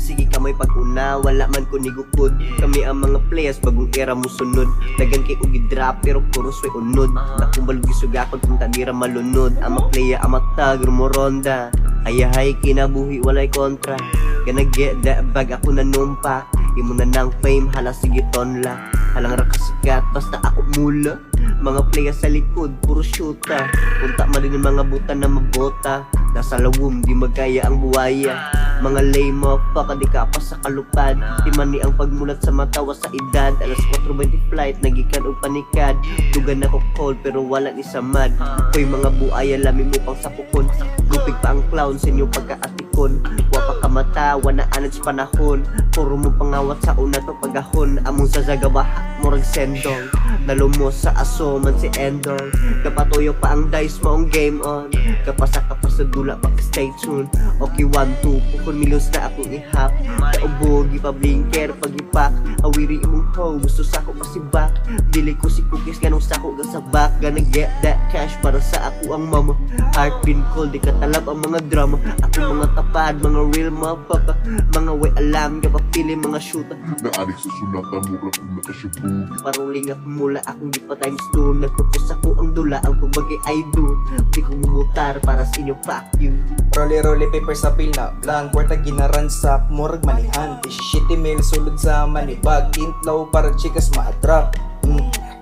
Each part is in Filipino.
Sige kamay pag-una, wala man ko nigukod. Kami ang mga players, bagong era mo sunod. Dagan kay ugi drop, pero puro sway unod. Nakumbal gisugakon kung tanira malunod. Ama playa, ama tag, rumoronda. Ayahay kinabuhi, walay kontra. Gonna get that bag, ako nanumpa. Imo na ng fame, hala sige tonla. Halang rakasikat, basta ako mula. Mga players sa likod, puro shoota. Punta man din mga buta na mabota. Nasa lawom, di magkaya ang buhaya. Mga lame motherfucker, di ka pa sa kalupad. Di man ni ang pagmulat sa matawa sa edad. Alas 4:20 flight, nagikan og panikad. Dugan ako cold, pero wala ni samad. Koy mga buaya, lami mo pang sapukon. Lupig pa ang clown sa inyong pagkaatikon. Wapa ka mata, wana anad sa panahon. Puro mo pangawat sa una to pagahon. Among sa zagabaha, murag sendong. Nalumos sa aso man si Endong. Kapatuyok pa ang dice mo ang game on. Kapasa ka pa sa dula, baka stay tuned. Okay 1-2, pukul millions na akong ihap. Kaubogi pa blinker, pag-ipak. Awiri imong hoe, gusto sa ako pasibak. Dili ko si cookies, ganong sako ga sa back. Gonna get that cash para sa ako ang mama. Heart been cold, di katalab ang mga drama. Ako mga tapad, mga real motherfucker. Mga way alam, kapapili mga shoota. Naarik sa sunatan, mura kong nakasibog. Paruling ako mula, akong di pa times 2. Nagpupus ako ang dula, ang pagbagay I do. Di ko mumutar para sa inyo, fuck you. Rolly paper sa pil na blank. Kwarta ginaransak, murag manihan. Shitty mail sulod sa manibag. Intlaw para chikas ma-attract.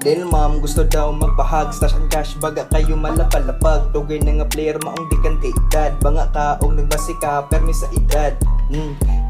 Lil ma'am gusto daw magpahag. Stash and cash baga kayo malapalapag. Tugay na nga player maong di kante edad. Banga ka og nagbasi ka permi sa edad.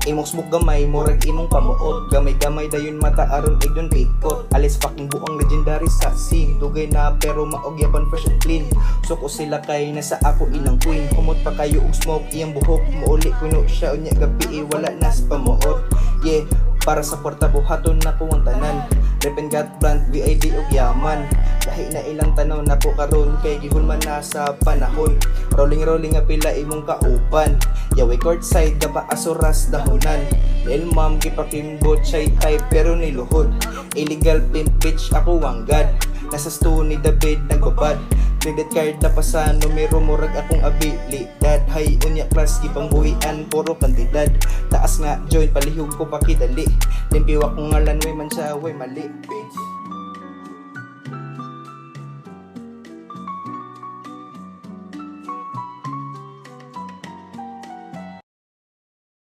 Imong smoke gamay, murag imong pamuot. Gamay-gamay dayon mata aron igdon pikot. Alis fucking buang legendary sa scene. Dugay na pero maog yapan fresh and clean. Suko sila kay nasa ako inang queen. Kumot pa kayo og smoke iyang buhok. Muuli kuno siya unya gabi wala na sa pamuot. Yeah, para sa kwarta buhaton na ko ang tanan. Rep and got brand, VID og yaman. Lahi na ilang tanaw na po karon kay gihon man na sa panahon. Rolling nga pila imong kauban. Yawe courtside gaba asuras dahonan. Lil ma'am gipakimbot shy type pero niluhod. Illegal pimp bitch ako wanggad. Nasa sto ni David nagbabad. Credit card na pa sa numero murag akong abilidad. Hay unya class gipangbuhian puro kantidad. Taas nga join palihog ko pakidali. Limpiwa kong ngalan way man siya way mali bitch.